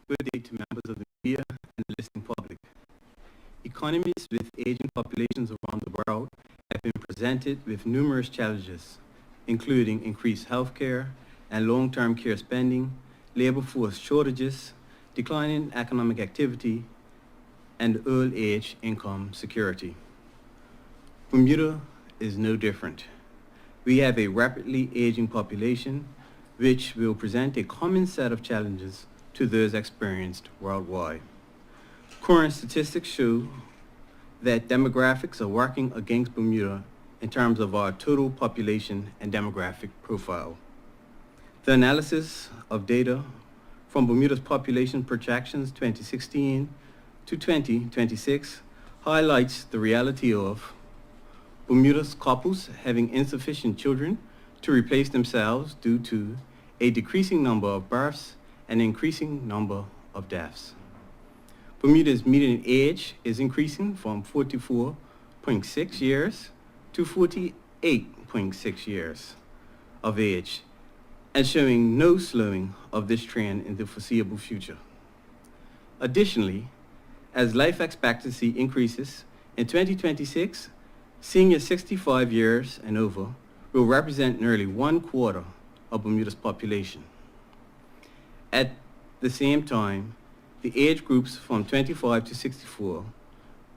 Good day to members of the media and the listening public. Economies with aging populations around the world have been presented with numerous challenges, including increased healthcare and long-term care spending, labor force shortages, declining economic activity, and old age income security. Bermuda is no different. We have a rapidly aging population, which will present a common set of challenges to those experienced worldwide. Current statistics show that demographics are working against Bermuda in terms of our total population and demographic profile. The analysis of data from Bermuda's population projections 2016 to 2026 highlights the reality of Bermuda's couples having insufficient children to replace themselves due to a decreasing number of births and increasing number of deaths. Bermuda's median age is increasing from 44.6 years to 48.6 years of age, and showing no slowing of this trend in the foreseeable future. Additionally, as life expectancy increases, in 2026, seniors 65 years and over will represent nearly 1/4 of Bermuda's population. At the same time, the age groups from 25 to 64,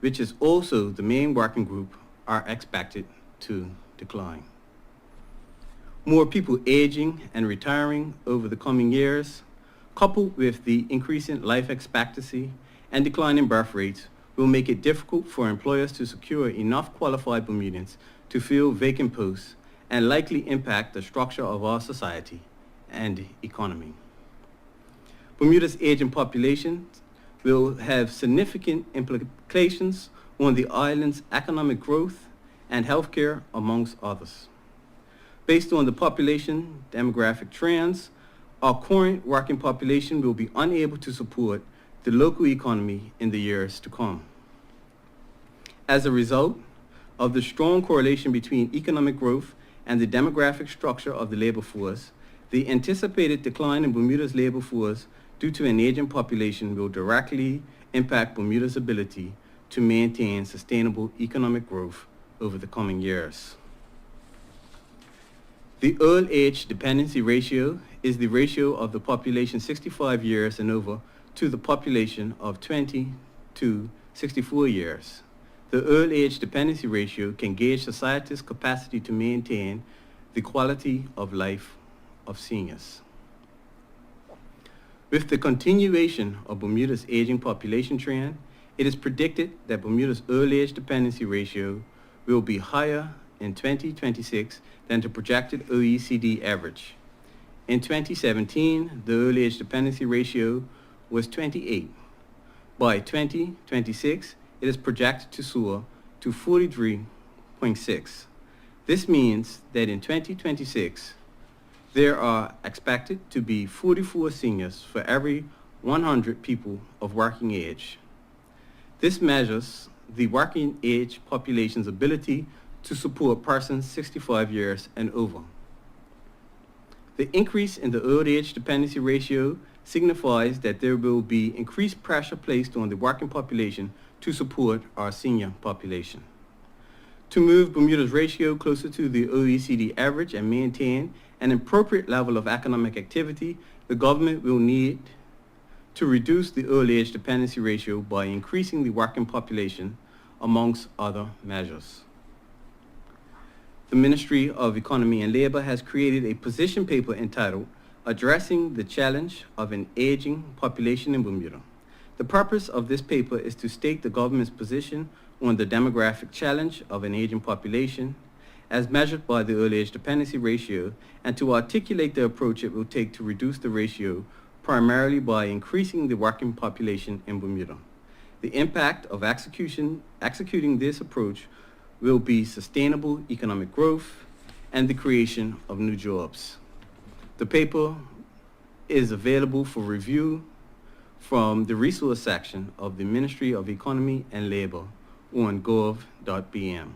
which is also the main working group, are expected to decline. More people aging and retiring over the coming years, coupled with the increasing life expectancy and declining birth rates, will make it difficult for employers to secure enough qualified Bermudians to fill vacant posts and likely impact the structure of our society and economy. Bermuda's aging population will have significant implications on the island's economic growth and healthcare, amongst others. Based on the population demographic trends, our current working population will be unable to support the local economy in the years to come. As a result of the strong correlation between economic growth and the demographic structure of the labor force, the anticipated decline in Bermuda's labor force due to an aging population will directly impact Bermuda's ability to maintain sustainable economic growth over the coming years. The old age dependency ratio is the ratio of the population 65 years and over to the population of 20 to 64 years. The old age dependency ratio can gauge society's capacity to maintain the quality of life of seniors. With the continuation of Bermuda's aging population trend, it is predicted that Bermuda's old age dependency ratio will be higher in 2026 than the projected OECD average. In 2017, the old age dependency ratio was 28. By 2026, it is projected to soar to 43.6. This means that in 2026, there are expected to be 44 seniors for every 100 people of working age. This measures the working age population's ability to support persons 65 years and over. The increase in the old age dependency ratio signifies that there will be increased pressure placed on the working population to support our senior population. To move Bermuda's ratio closer to the OECD average and maintain an appropriate level of economic activity, the government will need to reduce the old age dependency ratio by increasing the working population, amongst other measures. The Ministry of Economy and Labor has created a position paper entitled Addressing the Challenge of an Aging Population in Bermuda. The purpose of this paper is to state the government's position on the demographic challenge of an aging population as measured by the old age dependency ratio, and to articulate the approach it will take to reduce the ratio, primarily by increasing the working population in Bermuda. The impact of executing this approach will be sustainable economic growth and the creation of new jobs. The paper is available for review from the resource section of the Ministry of Economy and Labor on gov.bm.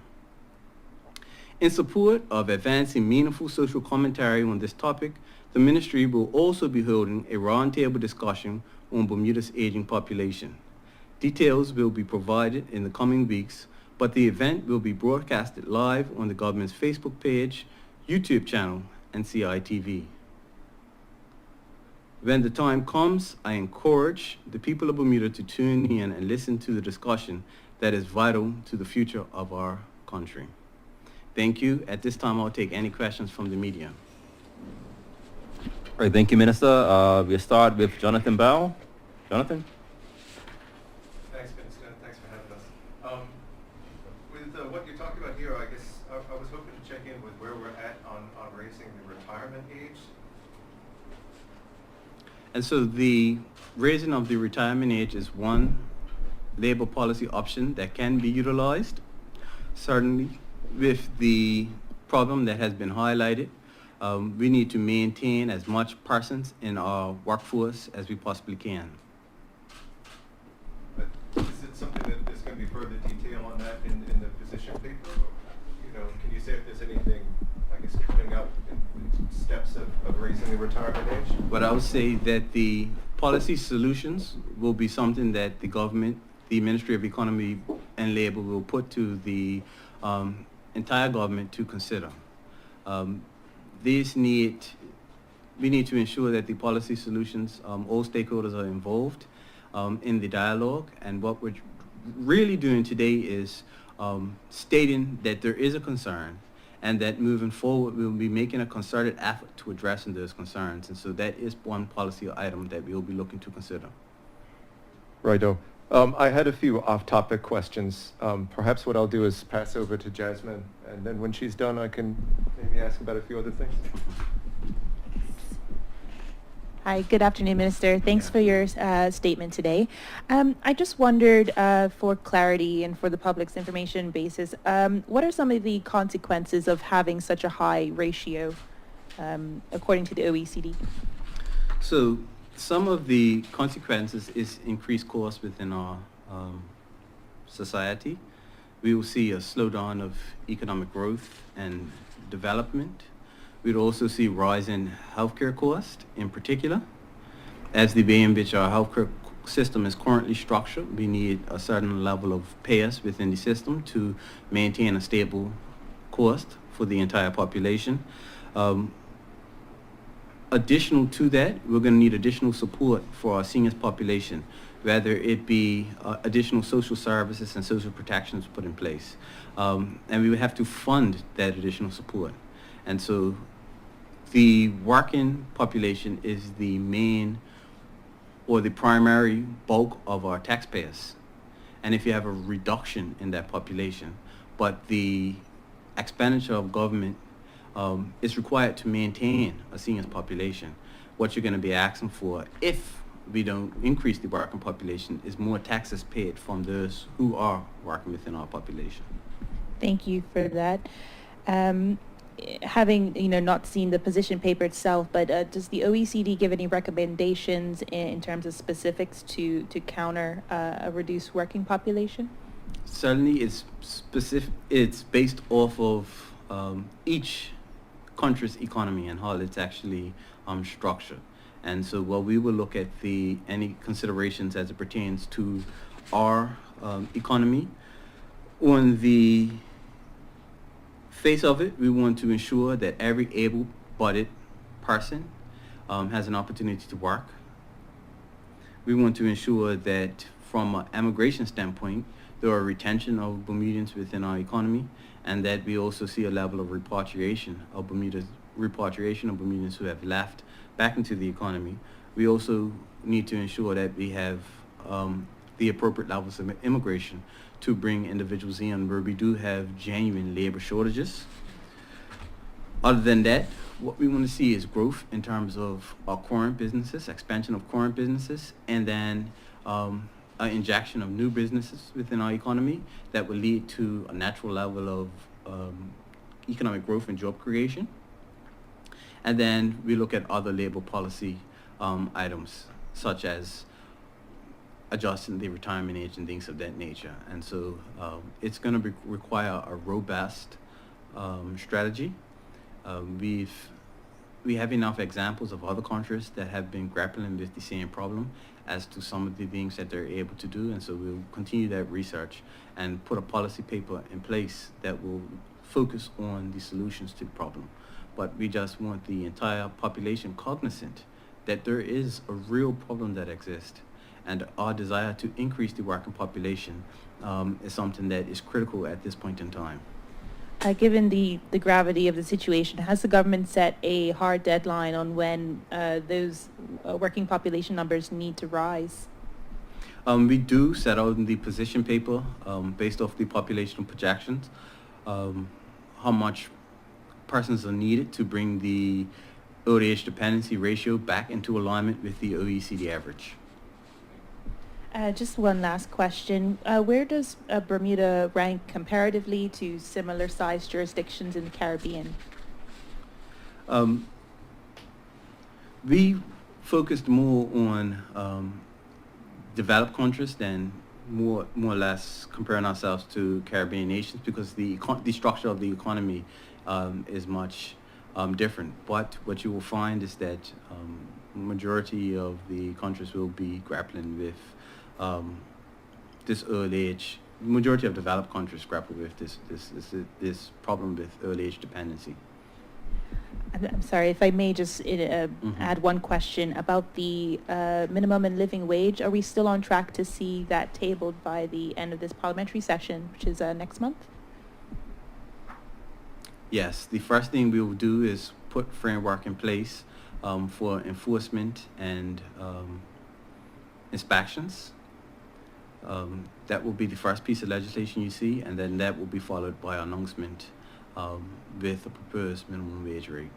In support of advancing meaningful social commentary on this topic, The ministry will also be holding a roundtable discussion on Bermuda's aging population. Details will be provided in the coming weeks, but the event will be broadcasted live on the government's Facebook page, YouTube channel, and CITV. When the time comes, I encourage the people of Bermuda to tune in and listen to the discussion that is vital to the future of our country. Thank you. At this time, I'll take any questions from the media. All right, thank you, Minister. We'll start with Jonathan Bell. Jonathan? Thanks, Minister. Thanks for having us. With what you're talking about here, I guess I was hoping to check in with where we're at on raising the retirement age. And so the raising of the retirement age is one labor policy option that can be utilized. Certainly, with the problem that has been highlighted, we need to maintain as much persons in our workforce as we possibly can. But is it something that there's going to be further detail on that in the position paper? You know, can you say if there's anything, I guess, coming up in steps of raising the retirement age? But I would say that the policy solutions will be something that the government, the Ministry of Economy and Labor will put to the entire government to consider. We need to ensure that the policy solutions, all stakeholders are involved in the dialogue, and what we're really doing today is stating that there is a concern and that moving forward we'll be making a concerted effort to addressing those concerns, and so that is one policy item that we'll be looking to consider. Righto. I had a few off-topic questions. Perhaps what I'll do is pass over to Jasmine, and then when she's done, I can maybe ask about a few other things. Hi, good afternoon, Minister. Thanks for your statement today. I just wondered, for clarity and for the public's information basis, what are some of the consequences of having such a high ratio, according to the OECD? So some of the consequences is increased costs within our society. We will see a slowdown of economic growth and development. We'd also see rise in healthcare costs in particular. As the way in which our healthcare system is currently structured, we need a certain level of payers within the system to maintain a stable cost for the entire population. Additional to that, we're going to need additional support for our seniors population, whether it be additional social services and social protections put in place. And we would have to fund that additional support. And so the working population is the main or the primary bulk of our taxpayers. And if you have a reduction in that population, but the expenditure of government is required to maintain a seniors population, what you're going to be asking for if we don't increase the working population is more taxes paid from those who are working within our population. Thank you for that. Having not seen the position paper itself, but does the OECD give any recommendations in terms of specifics to counter a reduced working population? Certainly, it's specific. It's based off of each country's economy and how it's actually structured. And so, while we will look at any considerations as it pertains to our economy, on the face of it, we want to ensure that every able-bodied person has an opportunity to work. We want to ensure that from an immigration standpoint, there are retention of Bermudians within our economy, and that we also see a level of repatriation of Bermudians who have left back into the economy. We also need to ensure that we have the appropriate levels of immigration to bring individuals in where we do have genuine labor shortages. Other than that, what we want to see is growth in terms of our current businesses, expansion of current businesses, and then an injection of new businesses within our economy that will lead to a natural level of economic growth and job creation. And then we look at other labor policy items, such as adjusting the retirement age and things of that nature. And so it's going to require a robust strategy. We've we have enough examples of other countries that have been grappling with the same problem as to some of the things that they're able to do, and so we'll continue that research and put a policy paper in place that will focus on the solutions to the problem. But we just want the entire population cognizant that there is a real problem that exists, and our desire to increase the working population is something that is critical at this point in time. Given the gravity of the situation, has the government set a hard deadline on when those working population numbers need to rise? We do set out in the position paper, based off the population projections, how much persons are needed to bring the old age dependency ratio back into alignment with the OECD average. Just one last question. Where does Bermuda rank comparatively to similar sized jurisdictions in the Caribbean? We focused more on developed countries than more or less comparing ourselves to Caribbean nations, because the structure of the economy is much different. But what you will find is that majority of the countries will be grappling with this early age. Majority of developed countries grapple with this problem with early age dependency. I'm sorry, if I may just add one question about the minimum and living wage. Are we still on track to see that tabled by the end of this parliamentary session, which is next month? Yes, the first thing we will do is put framework in place for enforcement and inspections. That will be the first piece of legislation you see, and then that will be followed by an announcement with a proposed minimum wage rate.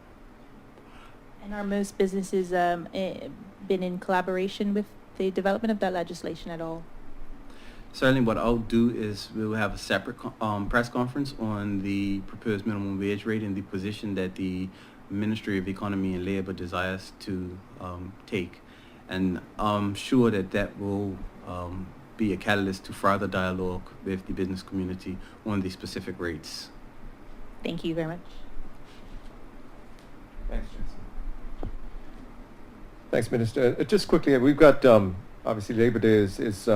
And are most businesses been in collaboration with the development of that legislation at all? Certainly what I'll do is we'll have a separate press conference on the proposed minimum wage rate and the position that the Ministry of Economy and Labor desires to take. And I'm sure that that will be a catalyst to further dialogue with the business community on the specific rates. Thank you very much. Thanks, Jason. Thanks, Minister. Just quickly, we've got, obviously Labor Day is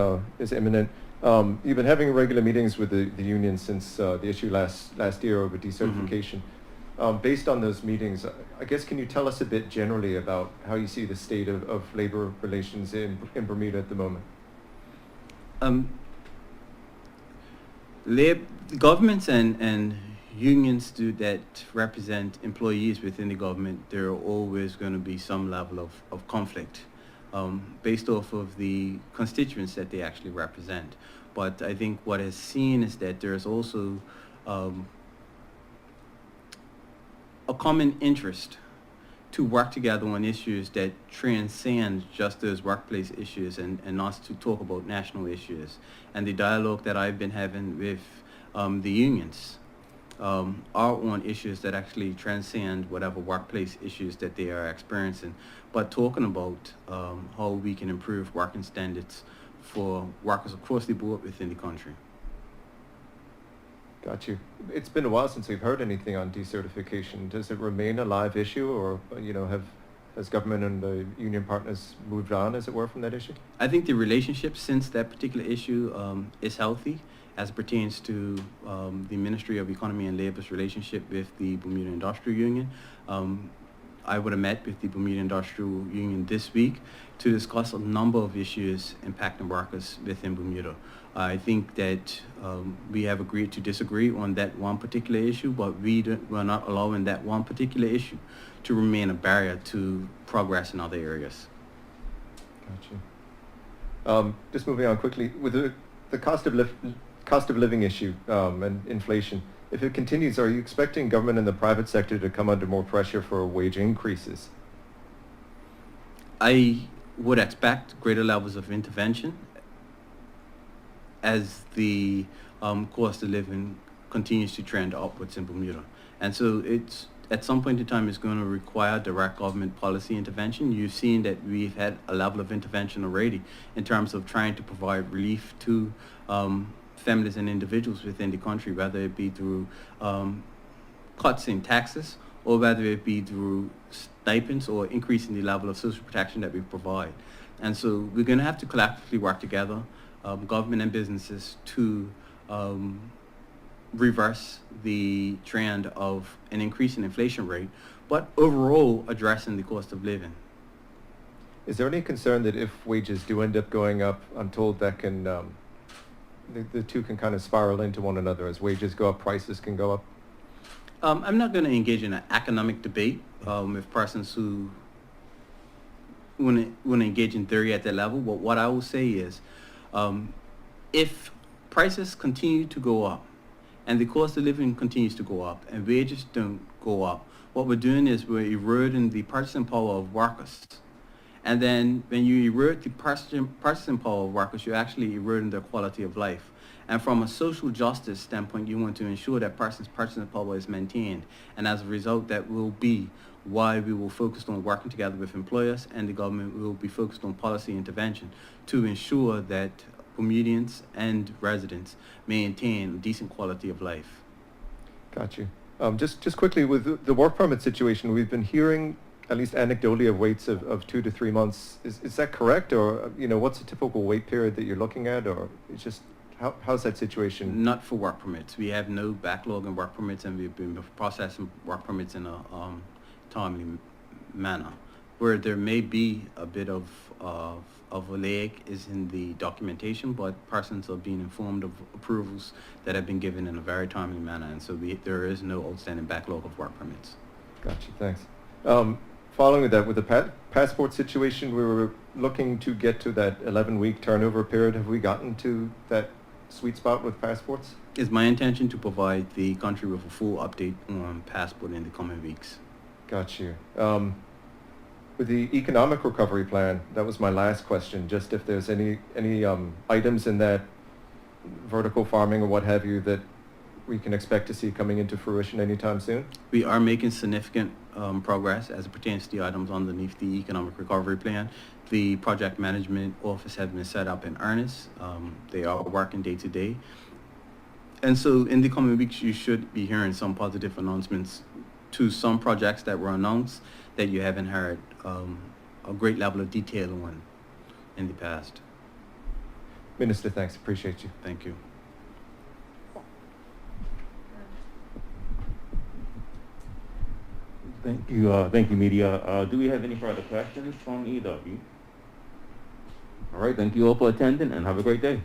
imminent. You've been having regular meetings with the union since the issue last year over decertification. Based on those meetings, I guess, can you tell us a bit generally about how you see the state of labor relations in Bermuda at the moment? Governments and unions that represent employees within the government, there are always going to be some level of conflict based off of the constituents that they actually represent. But I think what is seen is that there's also a common interest to work together on issues that transcend just those workplace issues and not to talk about national issues. And the dialogue that I've been having with the unions are on issues that actually transcend whatever workplace issues that they are experiencing, but talking about how we can improve working standards for workers across the board within the country. Got you. It's been a while since we've heard anything on decertification. Does it remain a live issue, or has government and the union partners moved on, as it were, from that issue? I think the relationship since that particular issue is healthy as it pertains to the Ministry of Economy and Labor's relationship with the Bermuda Industrial Union. I would have met with the Bermuda Industrial Union this week to discuss a number of issues impacting workers within Bermuda. I think that we have agreed to disagree on that one particular issue, but we're not allowing that one particular issue to remain a barrier to progress in other areas. Got you. Just moving on quickly, with the cost of living issue and inflation, if it continues, are you expecting government and the private sector to come under more pressure for wage increases? I would expect greater levels of intervention as the cost of living continues to trend upwards in Bermuda. And so it's at some point in time it's going to require direct government policy intervention. You've seen that we've had a level of intervention already in terms of trying to provide relief to families and individuals within the country, whether it be through cuts in taxes or whether it be through stipends or increasing the level of social protection that we provide. And so we're going to have to collectively work together, government and businesses, to reverse the trend of an increase in inflation rate, but overall addressing the cost of living. Is there any concern that if wages do end up going up, I'm told that can, the two can kind of spiral into one another. As wages go up, prices can go up? I'm not going to engage in an economic debate with persons who want to engage in theory at that level. But what I will say is, if prices continue to go up and the cost of living continues to go up and wages don't go up, what we're doing is we're eroding the purchasing power of workers. And then when you erode the purchasing power of workers, you're actually eroding their quality of life. And from a social justice standpoint, you want to ensure that person's purchasing power is maintained. And as a result, that will be why we will focus on working together with employers and the government. We will be focused on policy intervention to ensure that Bermudians and residents maintain a decent quality of life. Got you. Just quickly, with the work permit situation, we've been hearing, at least anecdotally, of waits of 2 to 3 months. Is that correct? Or, what's the typical wait period that you're looking at? Or it's just, how's that situation? Not for work permits. We have no backlog in work permits, and we've been processing work permits in a timely manner. Where there may be a bit of a lag is in the documentation, but persons are being informed of approvals that have been given in a very timely manner, and so there is no outstanding backlog of work permits. Gotcha, thanks. Following with that, with the passport situation, we were looking to get to that 11-week turnover period. Have we gotten to that sweet spot with passports? It's my intention to provide the country with a full update on passport in the coming weeks. Got you. With the economic recovery plan, that was my last question. Just if there's any items in that vertical farming or what have you that we can expect to see coming into fruition anytime soon? We are making significant progress as it pertains to the items underneath the economic recovery plan. The project management office has been set up in earnest. They are working day to day. And so in the coming weeks, you should be hearing some positive announcements to some projects that were announced that you haven't heard a great level of detail on in the past. Minister, thanks. Appreciate you. Thank you. Thank you, media. Do we have any further questions from EW? All right, thank you all for attending and have a great day.